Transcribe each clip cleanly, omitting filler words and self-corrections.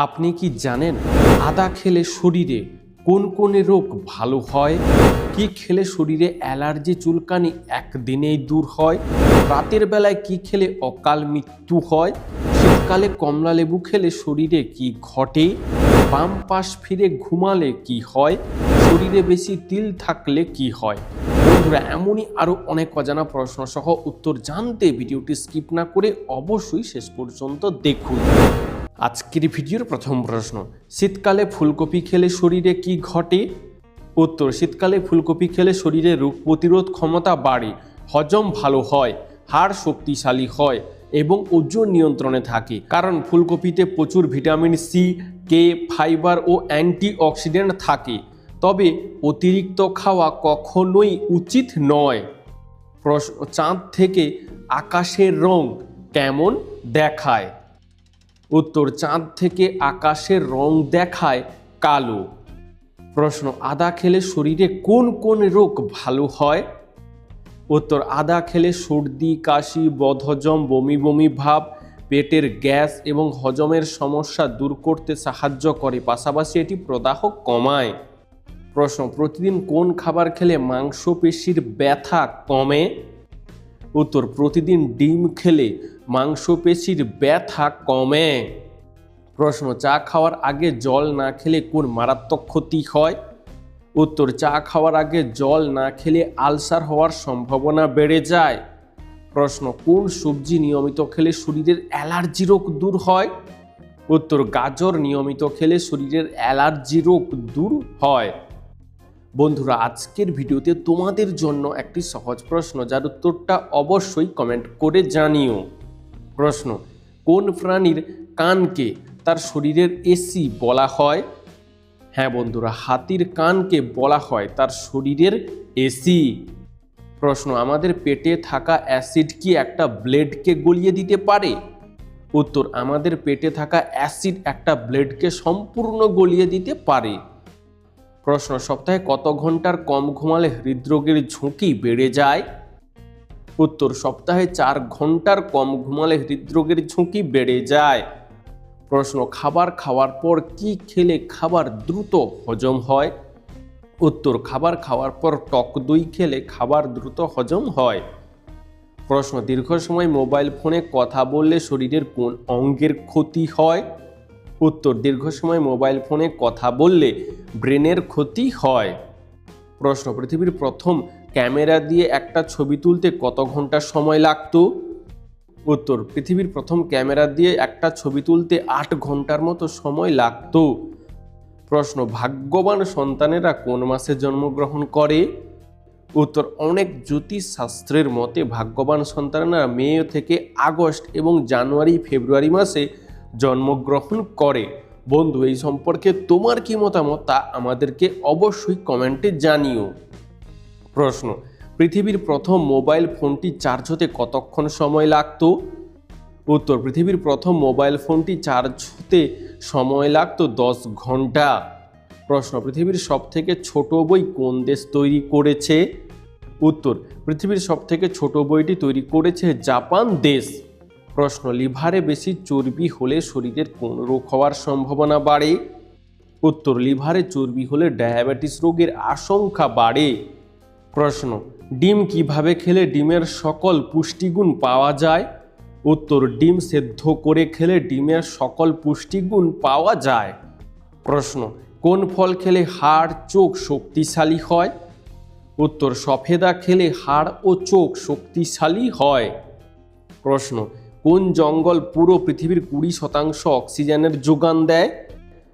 আপনি কি জানেন আদা খেলে শরীরে কোন কোন রোগ ভালো হয়? কি খেলে শরীরে অ্যালার্জি চুলকানি একদিনেই দূর হয়? রাতের বেলায় কি খেলে অকাল মৃত্যু হয়? শীতকালে কমলা লেবু খেলে শরীরে কি ঘটে? বাম পাশ ফিরে ঘুমালে কি হয়? শরীরে বেশি তিল থাকলে কি হয়? বন্ধুরা, এমনই আরও অনেক অজানা প্রশ্ন সহ উত্তর জানতে ভিডিওটি স্কিপ না করে অবশ্যই শেষ পর্যন্ত দেখুন। আজকের ভিডিওর প্রথম প্রশ্ন, শীতকালে ফুলকপি খেলে শরীরে কি ঘটে? উত্তর, শীতকালে ফুলকপি খেলে শরীরে রোগ প্রতিরোধ ক্ষমতা বাড়ে, হজম ভালো হয়, হাড় শক্তিশালী হয় এবং ওজন নিয়ন্ত্রণে থাকে। কারণ ফুলকপিতে প্রচুর ভিটামিন সি, কে, ফাইবার ও অ্যান্টিঅক্সিডেন্ট থাকে। তবে অতিরিক্ত খাওয়া কখনোই উচিত নয়। প্রশ্ন, চাঁদ থেকে আকাশের রং কেমন দেখায়? উত্তর, চাঁদ থেকে আকাশের রং দেখায় কালো। প্রশ্ন, আদা খেলে শরীরে কোন কোন রোগ ভালো হয়? উত্তর, আদা খেলে সর্দি, কাশি, বদহজম, বমি বমি ভাব, পেটের গ্যাস এবং হজমের সমস্যা দূর করতে সাহায্য করে, পাশাপাশি এটি প্রদাহ কমায়। প্রশ্ন, প্রতিদিন কোন খাবার খেলে মাংসপেশির ব্যথা কমে? উত্তর, প্রতিদিন ডিম খেলে মাংসপেশির ব্যথা কমে। প্রশ্ন, চা খাওয়ার আগে জল না খেলে কোন মারাত্মক ক্ষতি হয়? উত্তর, চা খাওয়ার আগে জল না খেলে আলসার হওয়ার সম্ভাবনা বেড়ে যায়। প্রশ্ন, কোন সবজি নিয়মিত খেলে শরীরের অ্যালার্জি রোগ দূর হয়? উত্তর, গাজর নিয়মিত খেলে শরীরের অ্যালার্জি রোগ দূর হয়। বন্ধুরা, আজকের ভিডিওতে তোমাদের জন্য একটি সহজ প্রশ্ন, যার উত্তরটা অবশ্যই কমেন্ট করে জানিও। প্রশ্ন, কোন প্রাণীর কানকে তার শরীরের এসি বলা হয়? হ্যাঁ বন্ধুরা, হাতির কানকে বলা হয় তার শরীরের এসি। প্রশ্ন, আমাদের পেটে থাকা অ্যাসিড কি একটা ব্লেডকে গলিয়ে দিতে পারে? উত্তর, আমাদের পেটে থাকা অ্যাসিড একটা ব্লেডকে সম্পূর্ণ গলিয়ে দিতে পারে। প্রশ্ন, সপ্তাহে কত ঘন্টার কম ঘুমালে হৃদরোগের ঝুঁকি বেড়ে যায়? উত্তর, সপ্তাহে 4 ঘন্টার কম ঘুমালে হৃদরোগের ঝুঁকি বেড়ে যায়। প্রশ্ন, খাবার খাওয়ার পর কি খেলে খাবার দ্রুত হজম হয়? উত্তর, খাবার খাওয়ার পর টক দই খেলে খাবার দ্রুত হজম হয়। প্রশ্ন, দীর্ঘ সময় মোবাইল ফোনে কথা বললে শরীরের কোন অঙ্গের ক্ষতি হয়? উত্তর, দীর্ঘ সময় মোবাইল ফোনে কথা বললে ব্রেনের ক্ষতি হয়। প্রশ্ন, পৃথিবীর প্রথম ক্যামেরা দিয়ে একটা ছবি তুলতে কত ঘন্টা সময় লাগতো? উত্তর, পৃথিবীর প্রথম ক্যামেরা দিয়ে একটা ছবি তুলতে 8 ঘন্টার মতো সময় লাগতো। প্রশ্ন, ভাগ্যবান সন্তানেরা কোন মাসে জন্মগ্রহণ করে? উত্তর, অনেক জ্যোতিষ শাস্ত্রের মতে ভাগ্যবান সন্তানেরা মে থেকে আগস্ট এবং জানুয়ারি ফেব্রুয়ারি মাসে জন্মগ্রহণ করে। বন্ধু, এই সম্পর্কে তোমার কি মতামত তা আমাদেরকে অবশ্যই কমেন্টে জানিও। প্রশ্ন, পৃথিবীর প্রথম মোবাইল ফোনটি চার্জ হতে কতক্ষণ সময় লাগতো? উত্তর, পৃথিবীর প্রথম মোবাইল ফোনটি চার্জ হতে সময় লাগতো 10 ঘন্টা। প্রশ্ন, পৃথিবীর সবথেকে ছোট বই কোন দেশ তৈরি করেছে? উত্তর, পৃথিবীর সবথেকে ছোট বইটি তৈরি করেছে জাপান দেশ। প্রশ্ন, লিভারে বেশি চর্বি হলে শরীরের কোন রোগ হওয়ার সম্ভাবনা বাড়ে? উত্তর, লিভারে চর্বি হলে ডায়াবেটিস রোগের আশঙ্কা বাড়ে। প্রশ্ন, ডিম কিভাবে খেলে ডিমের সকল পুষ্টিগুণ পাওয়া যায়? উত্তর, ডিম সেদ্ধ করে খেলে ডিমের সকল পুষ্টিগুণ পাওয়া যায়। প্রশ্ন, কোন ফল খেলে হাড় চোখ শক্তিশালী হয়? উত্তর, সফেদা খেলে হাড় ও চোখ শক্তিশালী হয়। প্রশ্ন, কোন জঙ্গল পুরো পৃথিবীর 20% অক্সিজেনের যোগান দেয়?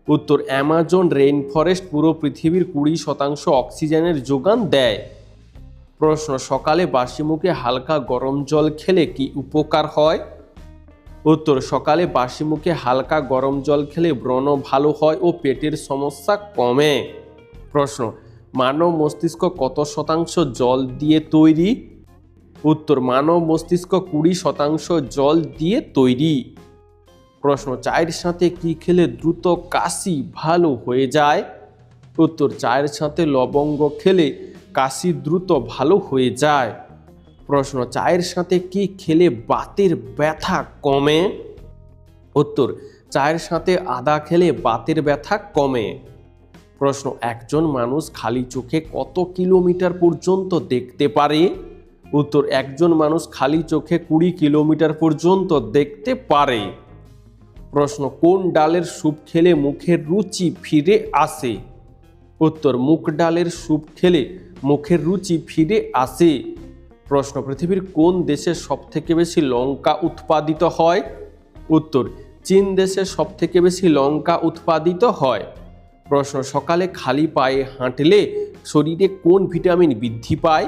উত্তর, অ্যামাজন রেইন ফরেস্ট পুরো পৃথিবীর 20% অক্সিজেনের যোগান দেয়। প্রশ্ন, সকালে বাসি মুখে হালকা গরম জল খেলে কি উপকার হয়? উত্তর, সকালে বাসি মুখে হালকা গরম জল খেলে ব্রণ ভালো হয় ও পেটের সমস্যা কমে। প্রশ্ন, মানব মস্তিষ্ক কত শতাংশ জল দিয়ে তৈরি? উত্তর, মানব মস্তিষ্ক 20% জল দিয়ে তৈরি। প্রশ্ন, চায়ের সাথে কি খেলে দ্রুত কাশি ভালো হয়ে যায়? উত্তর, চায়ের সাথে লবঙ্গ খেলে কাশি দ্রুত ভালো হয়ে যায়। প্রশ্ন, চায়ের সাথে কি খেলে বাতের ব্যথা কমে? উত্তর, চায়ের সাথে আদা খেলে বাতের ব্যথা কমে? প্রশ্ন, একজন মানুষ খালি চোখে কত কিলোমিটার পর্যন্ত দেখতে পারে? উত্তর, একজন মানুষ খালি চোখে 20 কিলোমিটার পর্যন্ত দেখতে পারে। প্রশ্ন, কোন ডালের স্যুপ খেলে মুখের রুচি ফিরে আসে? উত্তর, মুগ ডালের স্যুপ খেলে মুখের রুচি ফিরে আসে। প্রশ্ন, পৃথিবীর কোন দেশে সবথেকে বেশি লঙ্কা উৎপাদিত হয়? উত্তর, চীন দেশে সবথেকে বেশি লঙ্কা উৎপাদিত হয়। প্রশ্ন, সকালে খালি পায়ে হাঁটলে শরীরে কোন ভিটামিন বৃদ্ধি পায়?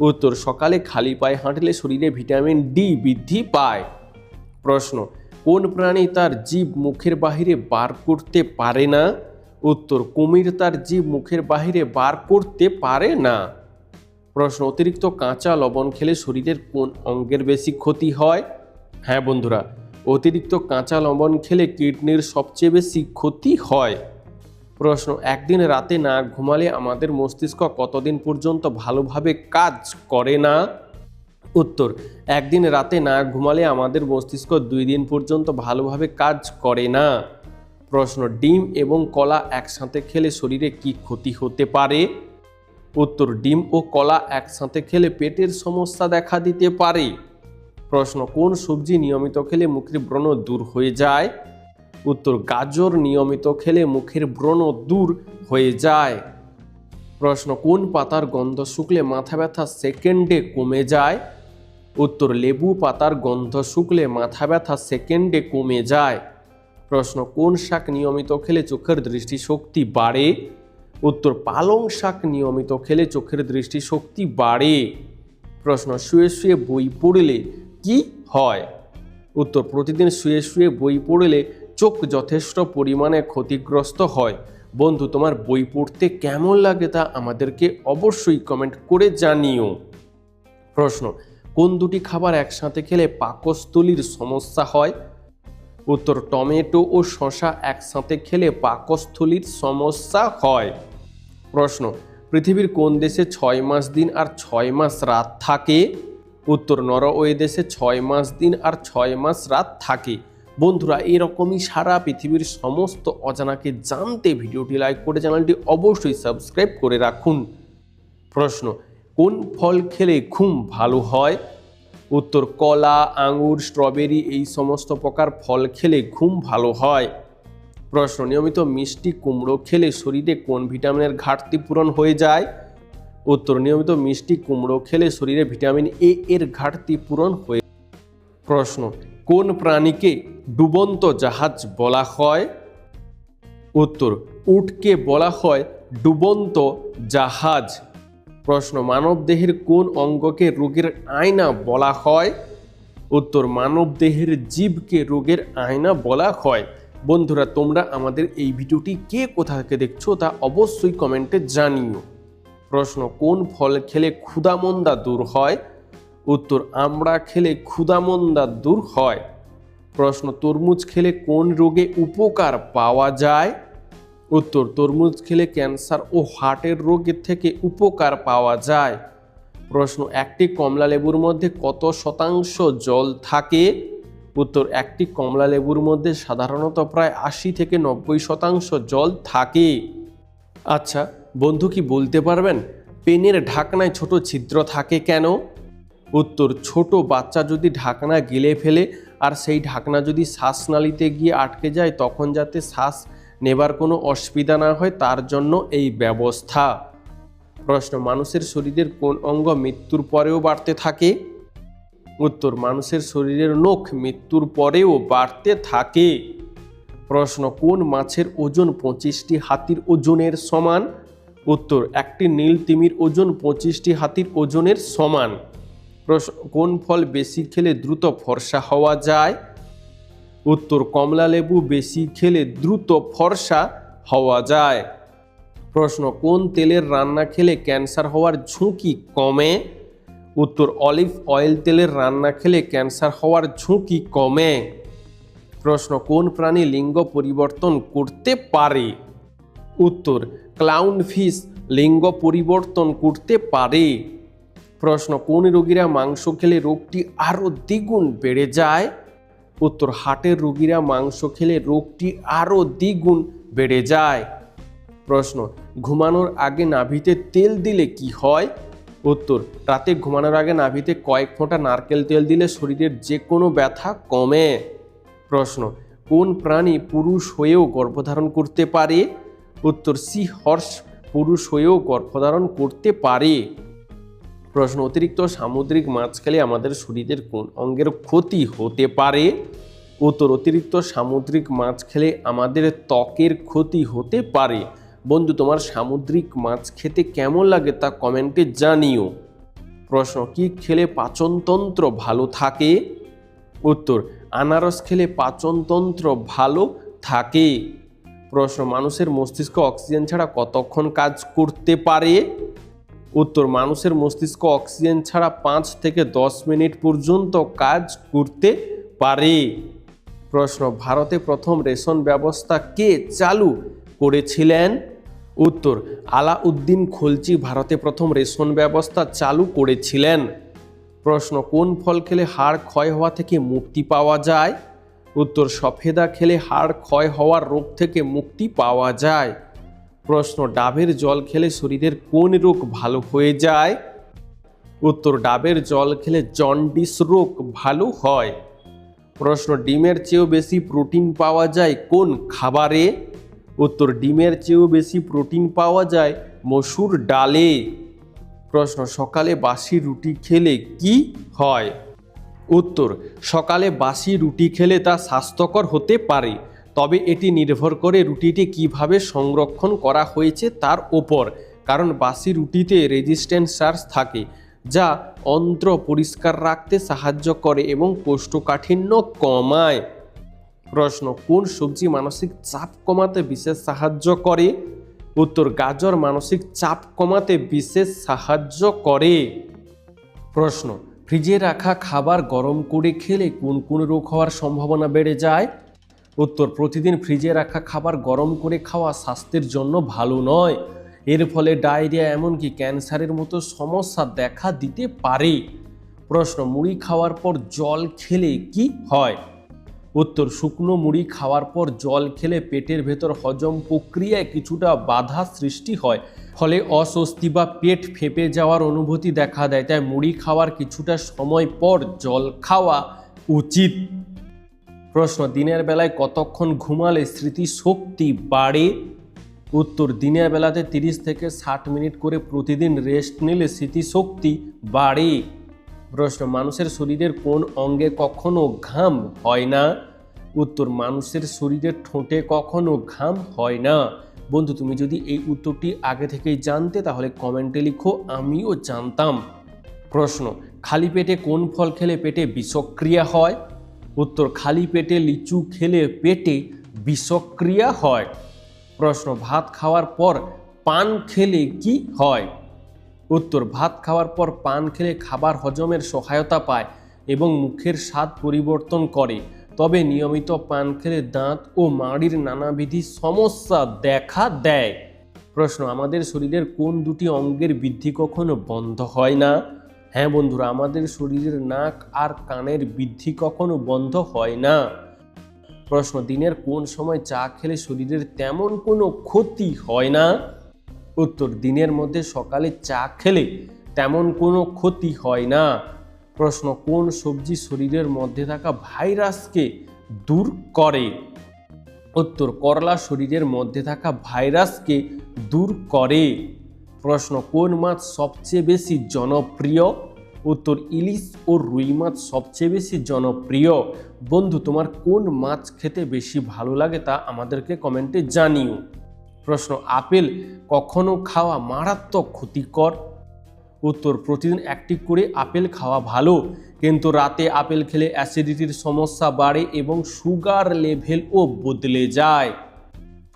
উত্তর, সকালে খালি পায়ে হাঁটলে শরীরে ভিটামিন ডি বৃদ্ধি পায়। প্রশ্ন, কোন প্রাণী তার জিভ মুখের বাহিরে বার করতে পারে না? উত্তর, কুমির তার জিভ মুখের বাহিরে বার করতে পারে না। প্রশ্ন, অতিরিক্ত কাঁচা লবণ খেলে শরীরের কোন অঙ্গের বেশি ক্ষতি হয়? হ্যাঁ বন্ধুরা, অতিরিক্ত কাঁচা লবণ খেলে কিডনির সবচেয়ে বেশি ক্ষতি হয়। প্রশ্ন, একদিন রাতে না ঘুমালে আমাদের মস্তিষ্ক কতদিন পর্যন্ত ভালোভাবে কাজ করে না? উত্তর, একদিন রাতে না ঘুমালে আমাদের মস্তিষ্ক 2 দিন পর্যন্ত ভালোভাবে কাজ করে না। প্রশ্ন, ডিম এবং কলা একসাথে খেলে শরীরে কি ক্ষতি হতে পারে? উত্তর, ডিম ও কলা একসাথে খেলে পেটের সমস্যা দেখা দিতে পারে। প্রশ্ন, কোন সবজি নিয়মিত খেলে মুখের ব্রণ দূর হয়ে যায়? উত্তর, গাজর নিয়মিত খেলে মুখের ব্রণ দূর হয়ে যায়। প্রশ্ন, কোন পাতার গন্ধ শুকলে মাথা ব্যথা সেকেন্ডে কমে যায়? উত্তর, লেবু পাতার গন্ধ শুকলে মাথা ব্যথা সেকেন্ডে কমে যায়। প্রশ্ন, কোন শাক নিয়মিত খেলে চোখের দৃষ্টিশক্তি বাড়ে? উত্তর, পালং শাক নিয়মিত খেলে চোখের দৃষ্টিশক্তি বাড়ে। প্রশ্ন, শুয়ে শুয়ে বই পড়লে কি হয়? উত্তর, প্রতিদিন শুয়ে শুয়ে বই পড়লে চোখ যথেষ্ট পরিমাণে ক্ষতিগ্রস্ত হয়। বন্ধু, তোমার বই পড়তে কেমন লাগে তা আমাদেরকে অবশ্যই কমেন্ট করে জানিও। প্রশ্ন, কোন দুটি খাবার একসাথে খেলে পাকস্থলীর সমস্যা হয়? উত্তর, টমেটো ও শসা একসাথে খেলে পাকস্থলীর সমস্যা হয়। প্রশ্ন, পৃথিবীর কোন দেশে 6 মাস দিন আর 6 মাস রাত থাকে? উত্তর, নরওয়ে দেশে 6 মাস দিন আর 6 মাস রাত থাকে। বন্ধুরা, এরকমই সারা পৃথিবীর সমস্ত অজানাকে জানতে ভিডিওটি লাইক করে চ্যানেলটি অবশ্যই সাবস্ক্রাইব করে রাখুন। প্রশ্ন, কোন ফল খেলে ঘুম ভালো হয়? উত্তর, কলা, আঙুর, স্ট্রবেরি এই সমস্ত প্রকার ফল খেলে ঘুম ভালো হয়। প্রশ্ন, নিয়মিত মিষ্টি কুমড়ো খেলে শরীরে কোন ভিটামিনের ঘাটতি পূরণ হয়ে যায়? উত্তর, নিয়মিত মিষ্টি কুমড়ো খেলে শরীরে ভিটামিন এ এর ঘাটতি পূরণ হয়ে। প্রশ্ন, কোন প্রাণীকে ডুবন্ত জাহাজ বলা হয়? উত্তর, উটকে বলা হয় ডুবন্ত জাহাজ। প্রশ্ন, মানব দেহের কোন অঙ্গকে রোগের আয়না বলা হয়? উত্তর, মানব দেহের জিভকে রোগের আয়না বলা হয়। বন্ধুরা, তোমরা আমাদের এই ভিডিওটি কে কোথা থেকে দেখছো তা অবশ্যই কমেন্টে জানিও। প্রশ্ন, কোন ফল খেলে ক্ষুধামন্দা দূর হয়? উত্তর, আমড়া খেলে ক্ষুধামন্দা দূর হয়। প্রশ্ন, তরমুজ খেলে কোন রোগে উপকার পাওয়া যায়? উত্তর, তরমুজ খেলে ক্যান্সার ও হার্টের রোগের থেকে উপকার পাওয়া যায়। প্রশ্ন, একটি কমলা লেবুর মধ্যে কত শতাংশ জল থাকে? উত্তর, একটি কমলা লেবুর মধ্যে সাধারণত প্রায় 80 থেকে 90% জল থাকে। আচ্ছা বন্ধু, কি বলতে পারবেন পেনের ঢাকনায় ছোট ছিদ্র থাকে কেন? উত্তর, ছোট বাচ্চা যদি ঢাকনা গিলে ফেলে আর সেই ঢাকনা যদি শ্বাসনালীতে গিয়ে আটকে যায় তখন যাতে শ্বাস নেবার কোনো অসুবিধা না হয় তার জন্য এই ব্যবস্থা। প্রশ্ন, মানুষের শরীরের কোন অঙ্গ মৃত্যুর পরেও বাড়তে থাকে? উত্তর, মানুষের শরীরের নখ মৃত্যুর পরেও বাড়তে থাকে। প্রশ্ন, কোন মাছের ওজন 25টি হাতির ওজনের সমান? উত্তর, একটি নীল তিমির ওজন 25টি হাতির ওজনের সমান। প্রশ্ন, কোন ফল বেশি খেলে দ্রুত ফর্সা হওয়া যায়? উত্তর, কমলা লেবু বেশি খেলে দ্রুত ফর্সা হওয়া যায়। প্রশ্ন, কোন তেলের রান্না খেলে ক্যান্সার হওয়ার ঝুঁকি কমে? উত্তর, অলিভ অয়েল তেলের রান্না খেলে ক্যান্সার হওয়ার ঝুঁকি কমে। প্রশ্ন, কোন প্রাণী লিঙ্গ পরিবর্তন করতে পারে? উত্তর, ক্লাউন ফিশ লিঙ্গ পরিবর্তন করতে পারে। প্রশ্ন, কোন রোগীরা মাংস খেলে রোগটি আরও দ্বিগুণ বেড়ে যায়? উত্তর, হার্টের রোগীরা মাংস খেলে রোগটি আরও দ্বিগুণ বেড়ে যায়। প্রশ্ন, ঘুমানোর আগে নাভিতে তেল দিলে কি হয়? উত্তর, রাতে ঘুমানোর আগে নাভিতে কয়েক ফোঁটা নারকেল তেল দিলে শরীরের যে কোনো ব্যথা কমে। প্রশ্ন, কোন প্রাণী পুরুষ হয়েও গর্ভধারণ করতে পারে? উত্তর, সি হর্স পুরুষ হয়েও গর্ভধারণ করতে পারে। প্রশ্ন, অতিরিক্ত সামুদ্রিক মাছ খেলে আমাদের শরীরের কোন অঙ্গের ক্ষতি হতে পারে? উত্তর, অতিরিক্ত সামুদ্রিক মাছ খেলে আমাদের ত্বকের ক্ষতি হতে পারে। বন্ধু, তোমার সামুদ্রিক মাছ খেতে কেমন লাগে তা কমেন্টে জানিও। প্রশ্ন, কি খেলে পাচনতন্ত্র ভালো থাকে? উত্তর, আনারস খেলে পাচনতন্ত্র ভালো থাকে। প্রশ্ন, মানুষের মস্তিষ্ক অক্সিজেন ছাড়া কতক্ষণ কাজ করতে পারে? উত্তর, মানুষের মস্তিষ্ক অক্সিজেন ছাড়া 5 থেকে 10 মিনিট পর্যন্ত কাজ করতে পারে। প্রশ্ন, ভারতে প্রথম রেশন ব্যবস্থা কে চালু করেছিলেন? উত্তর, আলাউদ্দিন খলজি ভারতে প্রথম রেশন ব্যবস্থা চালু করেছিলেন। প্রশ্ন, কোন ফল খেলে হাড় ক্ষয় হওয়া থেকে মুক্তি পাওয়া যায়? উত্তর, সফেদা খেলে হাড় ক্ষয় হওয়ার রোগ থেকে মুক্তি পাওয়া যায়। প্রশ্ন, ডাবের জল খেলে শরীরের কোন রোগ ভালো হয়ে যায়? উত্তর, ডাবের জল খেলে জন্ডিস রোগ ভালো হয়। প্রশ্ন, ডিমের চেয়েও বেশি প্রোটিন পাওয়া যায় কোন খাবারে? উত্তর, ডিমের চেয়েও বেশি প্রোটিন পাওয়া যায় মসুর ডালে। প্রশ্ন, সকালে বাসি রুটি খেলে কি হয়? উত্তর, সকালে বাসি রুটি খেলে তা স্বাস্থ্যকর হতে পারে, তবে এটি নির্ভর করে রুটিটি কিভাবে সংরক্ষণ করা হয়েছে তার ওপর, কারণ বাসি রুটিতে রেজিস্ট্যান্স চার্জ থাকে যা অন্ত্র পরিষ্কার রাখতে সাহায্য করে এবং কোষ্ঠকাঠিন্য কমায়। প্রশ্ন, কোন সবজি মানসিক চাপ কমাতে বিশেষ সাহায্য করে? উত্তর, গাজর মানসিক চাপ কমাতে বিশেষ সাহায্য করে। প্রশ্ন, ফ্রিজে রাখা খাবার গরম করে খেলে কোন কোন রোগ হওয়ার সম্ভাবনা বেড়ে যায়? উত্তর, প্রতিদিন ফ্রিজে রাখা খাবার গরম করে খাওয়া স্বাস্থ্যের জন্য ভালো নয়। এর ফলে ডায়রিয়া এমনকি ক্যান্সারের মতো সমস্যা দেখা দিতে পারে। প্রশ্ন, মুড়ি খাওয়ার পর জল খেলে কি হয়? উত্তর, শুকনো মুড়ি খাওয়ার পর জল খেলে পেটের ভেতর হজম প্রক্রিয়ায় কিছুটা বাধা সৃষ্টি হয়, ফলে অস্বস্তি বা পেট ফেঁপে যাওয়ার অনুভূতি দেখা দেয়। তাই মুড়ি খাওয়ার কিছুটা সময় পর জল খাওয়া উচিত। প্রশ্ন, দিনের বেলায় কতক্ষণ ঘুমালে স্মৃতিশক্তি বাড়ে? উত্তর, দিনের বেলাতে 30 থেকে 60 মিনিট করে প্রতিদিন রেস্ট নিলে স্মৃতিশক্তি বাড়ে। প্রশ্ন, মানুষের শরীরের কোন অঙ্গে কখনো ঘাম হয় না? উত্তর, মানুষের শরীরের ঠোঁটে কখনো ঘাম হয় না। বন্ধু, তুমি যদি এই উত্তরটি আগে থেকেই জানতে তাহলে কমেন্টে লিখো, আমিও জানতাম। প্রশ্ন, খালি পেটে কোন ফল খেলে পেটে বিষক্রিয়া হয়? উত্তর, খালি পেটে লিচু খেলে পেটে বিষক্রিয়া হয়। প্রশ্ন, ভাত খাওয়ার পর পান খেলে কি হয়? উত্তর, ভাত খাওয়ার পর পান খেলে খাবার হজমের সহায়তা পায় এবং মুখের স্বাদ পরিবর্তন করে, তবে নিয়মিত পান খেলে দাঁত ও মাড়ির নানাবিধ সমস্যা দেখা দেয়। প্রশ্ন, আমাদের শরীরের কোন দুটি অঙ্গের বৃদ্ধি কখনো বন্ধ হয় না? হ্যাঁ বন্ধুরা, আমাদের শরীরের নাক আর কানের বৃদ্ধি কখনো বন্ধ হয় না। প্রশ্ন, দিনের কোন সময় চা খেলে শরীরের তেমন কোনো ক্ষতি হয় না? উত্তর, দিনের মধ্যে সকালে চা খেলে তেমন কোনো ক্ষতি হয় না। প্রশ্ন, কোন সবজি শরীরের মধ্যে থাকা ভাইরাসকে দূর করে? উত্তর, করলা শরীরের মধ্যে থাকা ভাইরাসকে দূর করে। প্রশ্ন, কোন মাছ সবচেয়ে বেশি জনপ্রিয়? উত্তর, ইলিশ ও রুই মাছ সবচেয়ে বেশি জনপ্রিয়। বন্ধু, তোমার কোন মাছ খেতে বেশি ভালো লাগে তা আমাদেরকে কমেন্টে জানিও। প্রশ্ন, আপেল কখনো খাওয়া মারাত্মক ক্ষতিকর? উত্তর, প্রতিদিন একটি করে আপেল খাওয়া ভালো, কিন্তু রাতে আপেল খেলে অ্যাসিডিটির সমস্যা বাড়ে এবং সুগার লেভেলও বদলে যায়।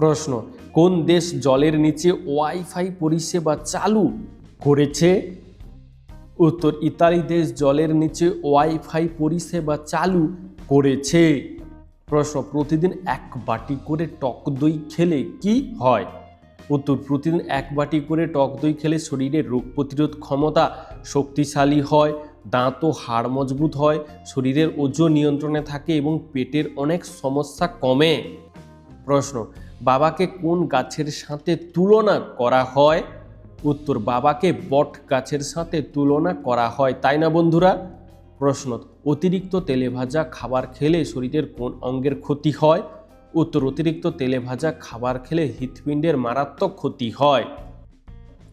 প্রশ্ন, কোন দেশ জলের নিচে ওয়াইফাই পরিষেবা চালু করেছে? উত্তর, ইতালি দেশ জলের নিচে ওয়াইফাই পরিষেবা চালু করেছে। প্রশ্ন, প্রতিদিন 1 বাটি করে টক দই খেলে কি হয়? উত্তর, প্রতিদিন 1 বাটি করে টক দই খেলে শরীরের রোগ প্রতিরোধ ক্ষমতা শক্তিশালী হয়, দাঁত ও হাড় মজবুত হয়, শরীরের ওজন নিয়ন্ত্রণে থাকে এবং পেটের অনেক সমস্যা কমে। প্রশ্ন, বাবাকে কোন গাছের সাথে তুলনা করা হয়? উত্তর, বাবাকে বট গাছের সাথে তুলনা করা হয়, তাই না বন্ধুরা? প্রশ্ন, অতিরিক্ত তেলে ভাজা খাবার খেলে শরীরের কোন অঙ্গের ক্ষতি হয়? উত্তর, অতিরিক্ত তেলে ভাজা খাবার খেলে হৃৎপিণ্ডের মারাত্মক ক্ষতি হয়।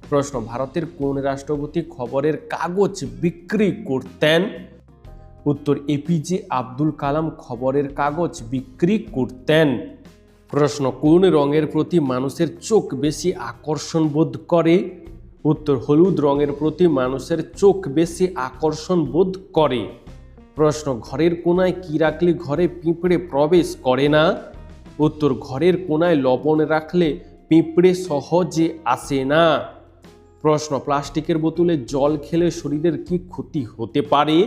প্রশ্ন, ভারতের কোন রাষ্ট্রপতি খবরের কাগজ বিক্রি করতেন? উত্তর, এপিজে আব্দুল কালাম খবরের কাগজ বিক্রি করতেন। প্রশ্ন, কোন রঙের প্রতি মানুষের চোখ বেশি আকর্ষণ বোধ করে? উত্তর, হলুদ রঙের প্রতি মানুষের চোখ বেশি আকর্ষণ বোধ করে। প্রশ্ন, ঘরের কোনায় কি রাখলে ঘরে পিঁপড়ে প্রবেশ করে না? উত্তর, ঘরের কোনায় লবণ রাখলে পিঁপড়ে সহজে আসে না। প্রশ্ন, প্লাস্টিকের বোতলে জল খেলে শরীরের কি ক্ষতি হতে পারে?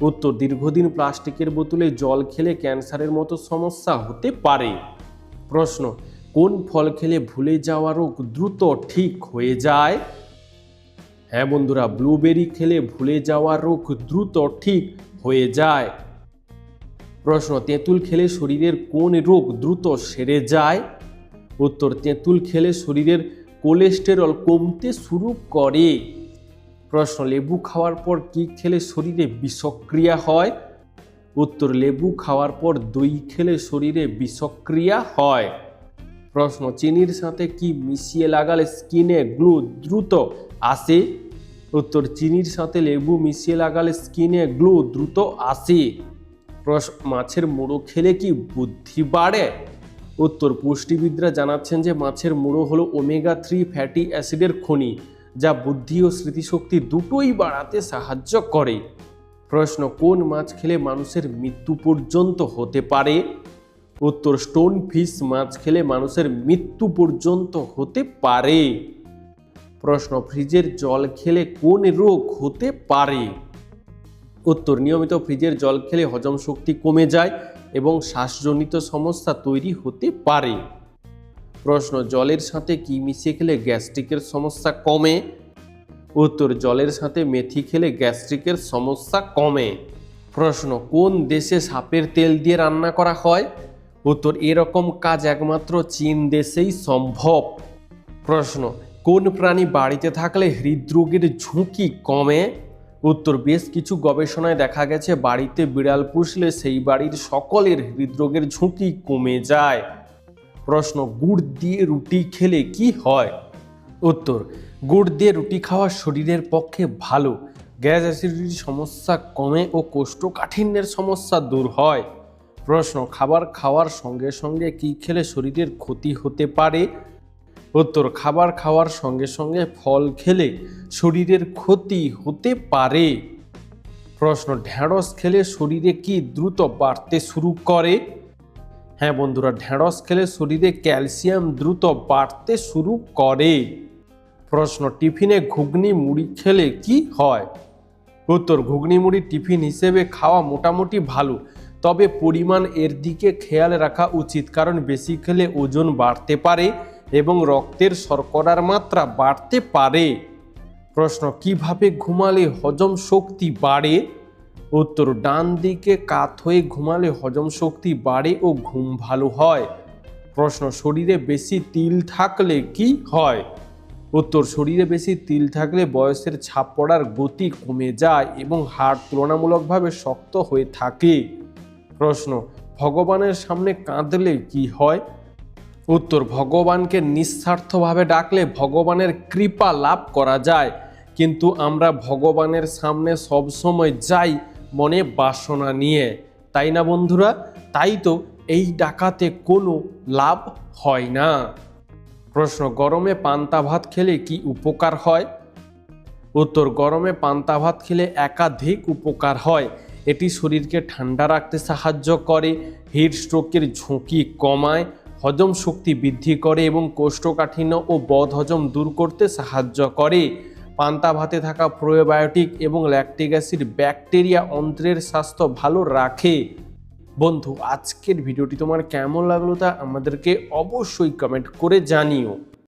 উত্তর, দীর্ঘদিন প্লাস্টিকের বোতলে জল খেলে ক্যান্সারের মতো সমস্যা হতে পারে। প্রশ্ন, কোন ফল খেলে ভুলে যাওয়া রোগ দ্রুত ঠিক হয়ে যায়? হ্যাঁ বন্ধুরা, ব্লুবেরি খেলে ভুলে যাওয়া রোগ দ্রুত ঠিক হয়ে যায়। প্রশ্ন, তেঁতুল খেলে শরীরের কোন রোগ দ্রুত সেরে যায়? উত্তর, তেঁতুল খেলে শরীরের কোলেস্টেরল কমতে শুরু করে। প্রশ্ন, লেবু খাওয়ার পর কি খেলে শরীরে বিষক্রিয়া হয়? উত্তর, লেবু খাওয়ার পর দই খেলে শরীরে বিষক্রিয়া হয়। প্রশ্ন, চিনির সাথে কি মিশিয়ে লাগালে স্কিনে গ্লো দ্রুত আসে? উত্তর, চিনির সাথে লেবু মিশিয়ে লাগালে স্কিনে গ্লো দ্রুত আসে। প্রশ্ন, মাছের মুড়ো খেলে কি বুদ্ধি বাড়ে? উত্তর, পুষ্টিবিদরা জানাচ্ছেন যে মাছের মুড়ো হলো ওমেগা 3 ফ্যাটি অ্যাসিডের খনি, যা বুদ্ধি ও স্মৃতিশক্তি দুটোই বাড়াতে সাহায্য করে। প্রশ্ন, কোন মাছ খেলে মানুষের মৃত্যু পর্যন্ত হতে পারে? উত্তর, স্টোন ফিশ মাছ খেলে মানুষের মৃত্যু পর্যন্ত হতে পারে। প্রশ্ন, ফ্রিজের জল খেলে কোন রোগ হতে পারে? উত্তর, নিয়মিত ফ্রিজের জল খেলে হজম শক্তি কমে যায় এবং শ্বাসজনিত সমস্যা তৈরি হতে পারে। প্রশ্ন, জলের সাথে কি মিশিয়ে খেলে গ্যাস্ট্রিকের সমস্যা কমে? উত্তর, জলের সাথে মেথি খেলে গ্যাস্ট্রিকের সমস্যা কমে। প্রশ্ন, কোন দেশে সাপের তেল দিয়ে রান্না করা হয়? উত্তর, এরকম কাজ একমাত্র চীন দেশেই সম্ভব। প্রশ্ন, কোন প্রাণী বাড়িতে থাকলে হৃদরোগের ঝুঁকি কমে? উত্তর, বেশ কিছু গবেষণায় দেখা গেছে বাড়িতে বিড়াল পুষলে সেই বাড়ির সকলের হৃদরোগের ঝুঁকি কমে যায়। প্রশ্ন, গুড় দিয়ে রুটি খেলে কি হয়? উত্তর, গুড় দিয়ে রুটি খাওয়া শরীরের পক্ষে ভালো, গ্যাস অ্যাসিডিটির সমস্যা কমে ও কোষ্ঠকাঠিন্যের সমস্যা দূর হয়। প্রশ্ন, খাবার খাওয়ার সঙ্গে সঙ্গে কি খেলে শরীরের ক্ষতি হতে পারে? উত্তর, খাবার খাওয়ার সঙ্গে সঙ্গে ফল খেলে শরীরের ক্ষতি হতে পারে। প্রশ্ন, ঢ্যাঁড়স খেলে শরীরে কি দ্রুত বাড়তে শুরু করে? হ্যাঁ বন্ধুরা, ঢ্যাঁড়স খেলে শরীরে ক্যালসিয়াম দ্রুত বাড়তে শুরু করে। প্রশ্ন, টিফিনে ঘুগনি মুড়ি খেলে কি হয়? উত্তর, ঘুগনি মুড়ি টিফিন হিসেবে খাওয়া মোটামুটি ভালো, তবে পরিমাণ এর দিকে খেয়াল রাখা উচিত, কারণ বেশি খেলে ওজন বাড়তে পারে এবং রক্তের শর্করার মাত্রা বাড়তে পারে। প্রশ্ন, কিভাবে ঘুমালে হজম শক্তি বাড়ে? উত্তর, ডান দিকে কাত হয়ে ঘুমালে হজম শক্তি বাড়ে ও ঘুম ভালো হয়। প্রশ্ন, শরীরে বেশি তিল থাকলে কি হয়? উত্তর, শরীরে বেশি তিল থাকলে বয়সের ছাপ পড়ার গতি কমে যায় এবং হাড় তুলনামূলকভাবে শক্ত হয়ে থাকে। প্রশ্ন, ভগবানের সামনে কাঁদলে কি হয়? উত্তর, ভগবানকে নিঃস্বার্থভাবে ডাকলে ভগবানের কৃপা লাভ করা যায়, কিন্তু আমরা ভগবানের সামনে সবসময় যাই মনে বাসনা নিয়ে, তাই না বন্ধুরা? তাই তো এই ডাকাতে কোনো লাভ হয় না। প্রশ্ন, গরমে পান্তা ভাত খেলে কি উপকার হয়? উত্তর, গরমে পান্তা ভাত খেলে একাধিক উপকার হয়। এটি শরীরকে ঠান্ডা রাখতে সাহায্য করে, হিট স্ট্রোকের ঝুঁকি কমায়, হজম শক্তি বৃদ্ধি করে এবং কোষ্ঠকাঠিন্য ও বদহজম দূর করতে সাহায্য করে। পান্তা ভাতে থাকা প্রোবায়োটিক এবং ল্যাকটিক অ্যাসিড ব্যাকটেরিয়া অন্ত্রের স্বাস্থ্য ভালো রাখে। বন্ধু, আজকের ভিডিওটি তোমার কেমন লাগলো তা আমাদেরকে অবশ্যই কমেন্ট করে জানিও।